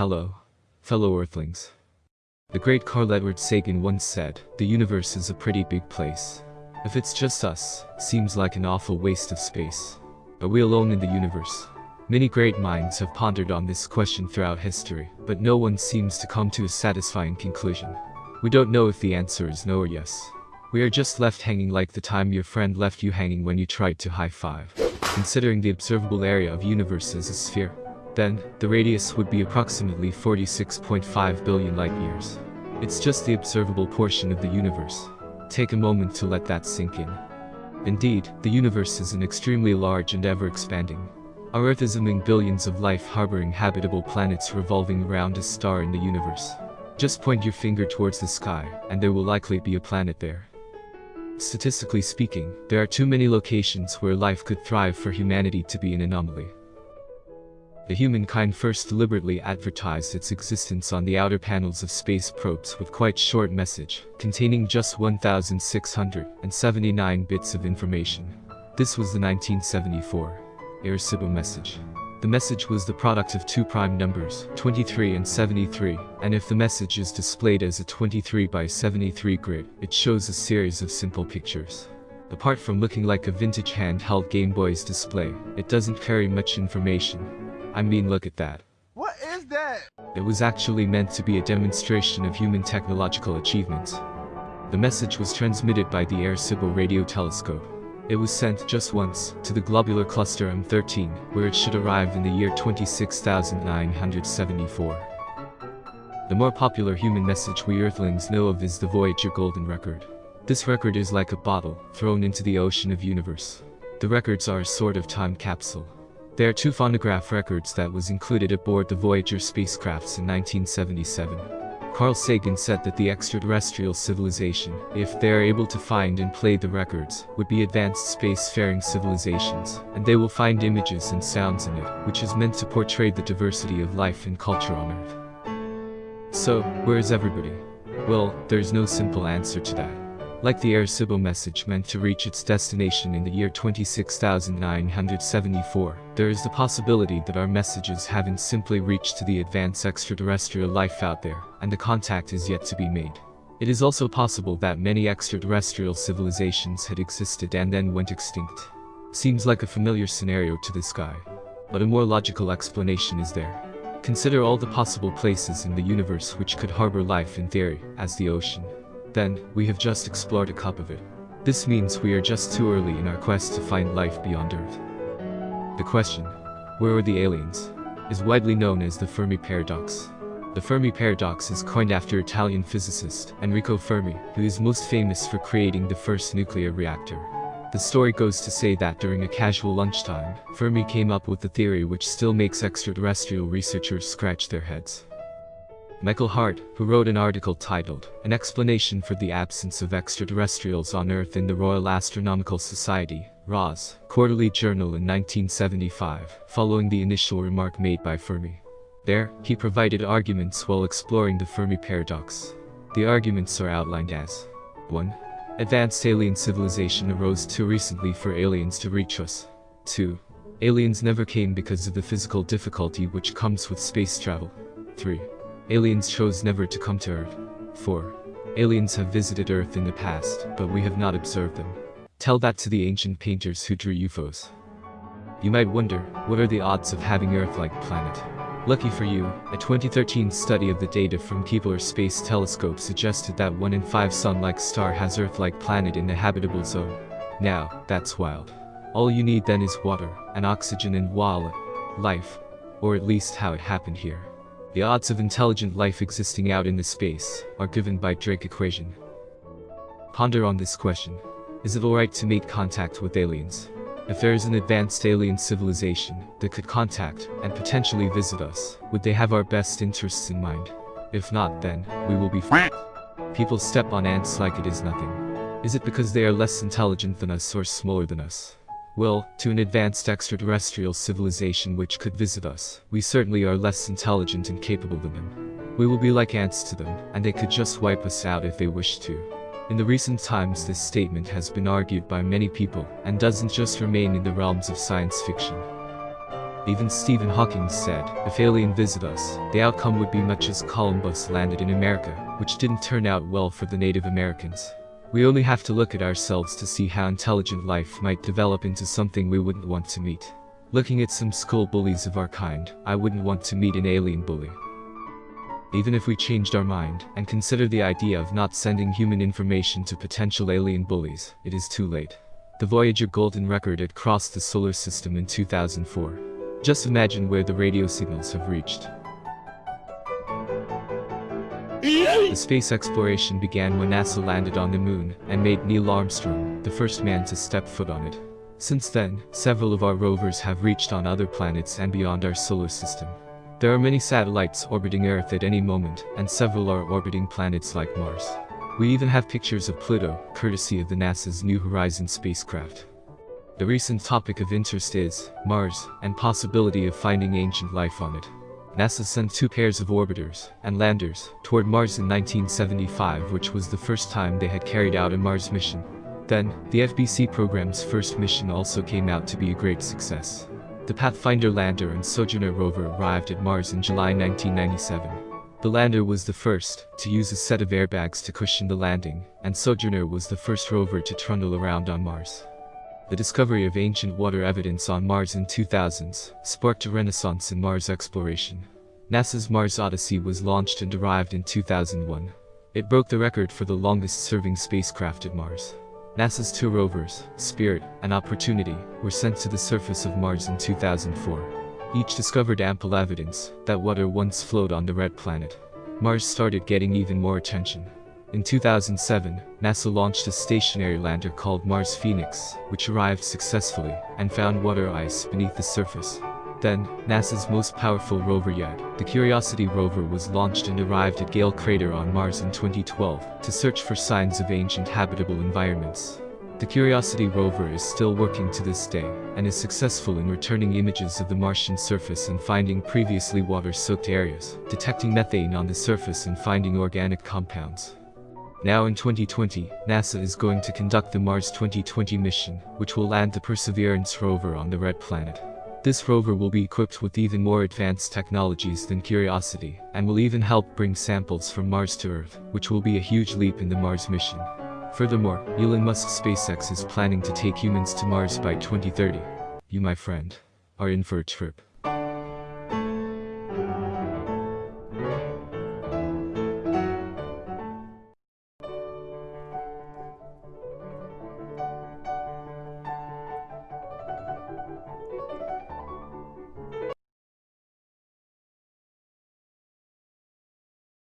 Hello, fellow Earthlings. The great Carl Edward Sagan once said, "The universe is a pretty big place. If it's just us, seems like an awful waste of space. Are we alone in the universe?" Many great minds have pondered on this question throughout history, but no one seems to come to a satisfying conclusion. We don't know if the answer is no or yes. We are just left hanging like the time your friend left you hanging when you tried to high-five. Considering the observable area of universe as a sphere, then, the radius would be approximately 46.5 billion light-years. It's just the observable portion of the universe. Take a moment to let that sink in. Indeed, the universe is an extremely large and ever-expanding. Our Earth is among billions of life-harboring habitable planets revolving around a star in the universe. Just point your finger towards the sky, and there will likely be a planet there. Statistically speaking, there are too many locations where life could thrive for humanity to be an anomaly. The humankind first deliberately advertised its existence on the outer panels of space probes with quite short message, containing just 1,679 bits of information. This was the 1974 Arecibo message. The message was the product of two prime numbers, 23 and 73, and if the message is displayed as a 23 by 73 grid, it shows a series of simple pictures. Apart from looking like a vintage handheld Game Boy's display, it doesn't carry much information. I mean, look at that. What is that? It was actually meant to be a demonstration of human technological achievements. The message was transmitted by the Arecibo radio telescope. It was sent just once to the globular cluster M13, where it should arrive in the year 26,974. The more popular human message we Earthlings know of is the Voyager Golden Record. This record is like a bottle thrown into the ocean of universe. The records are a sort of time capsule. There are two phonograph records that was included aboard the Voyager spacecrafts in 1977. Carl Sagan said that the extraterrestrial civilization, if they are able to find and play the records, would be advanced spacefaring civilizations, and they will find images and sounds in it, which is meant to portray the diversity of life and culture on Earth. So, where is everybody? Well, there's no simple answer to that. Like the Arecibo message meant to reach its destination in the year 26,974, there is the possibility that our messages haven't simply reached to the advanced extraterrestrial life out there, and the contact is yet to be made. It is also possible that many extraterrestrial civilizations had existed and then went extinct. Seems like a familiar scenario to this guy. But a more logical explanation is there. Consider all the possible places in the universe which could harbor life in theory, as the ocean. Then, we have just explored a cup of it. This means we are just too early in our quest to find life beyond Earth. The question, where are the aliens, is widely known as the Fermi paradox. The Fermi paradox is coined after Italian physicist Enrico Fermi, who is most famous for creating the first nuclear reactor. The story goes to say that during a casual lunchtime, Fermi came up with a theory which still makes extraterrestrial researchers scratch their heads. Michael Hart, who wrote an article titled, "An Explanation for the Absence of Extraterrestrials on Earth" in the Royal Astronomical Society, (RAS) quarterly journal in 1975, following the initial remark made by Fermi. There, he provided arguments while exploring the Fermi paradox. The arguments are outlined as 1. Advanced alien civilization arose too recently for aliens to reach us. 2. Aliens never came because of the physical difficulty which comes with space travel. 3. Aliens chose never to come to Earth. 4. Aliens have visited Earth in the past, but we have not observed them. Tell that to the ancient painters who drew UFOs. You might wonder, what are the odds of having Earth-like planet? Lucky for you, a 2013 study of the data from Kepler Space Telescope suggested that 1 in 5 Sun-like star has Earth-like planet in the habitable zone. Now, that's wild. All you need then is water, and oxygen and voila, life. Or at least how it happened here. The odds of intelligent life existing out in the space are given by Drake equation. Ponder on this question. Is it alright to make contact with aliens? If there is an advanced alien civilization that could contact and potentially visit us, would they have our best interests in mind? If not, then we will be f***ed. People step on ants like it is nothing. Is it because they are less intelligent than us or smaller than us? Well, to an advanced extraterrestrial civilization which could visit us, we certainly are less intelligent and capable than them. We will be like ants to them, and they could just wipe us out if they wished to. In the recent times, this statement has been argued by many people, and doesn't just remain in the realms of science fiction. Even Stephen Hawking said, if aliens visit us, the outcome would be much as Columbus landed in America, which didn't turn out well for the Native Americans. We only have to look at ourselves to see how intelligent life might develop into something we wouldn't want to meet. Looking at some school bullies of our kind, I wouldn't want to meet an alien bully. Even if we changed our mind and consider the idea of not sending human information to potential alien bullies, it is too late. The Voyager golden record had crossed the solar system in 2004. Just imagine where the radio signals have reached. The space exploration began when NASA landed on the moon and made Neil Armstrong the first man to step foot on it. Since then, several of our rovers have reached on other planets and beyond our solar system. There are many satellites orbiting Earth at any moment, and several are orbiting planets like Mars. We even have pictures of Pluto, courtesy of the NASA's New Horizons spacecraft. The recent topic of interest is Mars, and possibility of finding ancient life on it. NASA sent 2 pairs of orbiters and landers toward Mars in 1975, which was the first time they had carried out a Mars mission. Then, the FBC program's first mission also came out to be a great success. The Pathfinder lander and Sojourner rover arrived at Mars in July 1997. The lander was the first to use a set of airbags to cushion the landing, and Sojourner was the first rover to trundle around on Mars. The discovery of ancient water evidence on Mars in 2000s sparked a renaissance in Mars exploration. NASA's Mars Odyssey was launched and arrived in 2001. It broke the record for the longest-serving spacecraft at Mars. NASA's 2 rovers, Spirit and Opportunity, were sent to the surface of Mars in 2004. Each discovered ample evidence that water once flowed on the red planet. Mars started getting even more attention. In 2007, NASA launched a stationary lander called Mars Phoenix, which arrived successfully and found water ice beneath the surface. Then, NASA's most powerful rover yet, the Curiosity rover, was launched and arrived at Gale Crater on Mars in 2012 to search for signs of ancient habitable environments. The Curiosity rover is still working to this day and is successful in returning images of the Martian surface and finding previously water-soaked areas, detecting methane on the surface and finding organic compounds. Now in 2020, NASA is going to conduct the Mars 2020 mission, which will land the Perseverance rover on the red planet. This rover will be equipped with even more advanced technologies than Curiosity, and will even help bring samples from Mars to Earth, which will be a huge leap in the Mars mission. Furthermore, Elon Musk's SpaceX is planning to take humans to Mars by 2030. You, my friend, are in for a trip.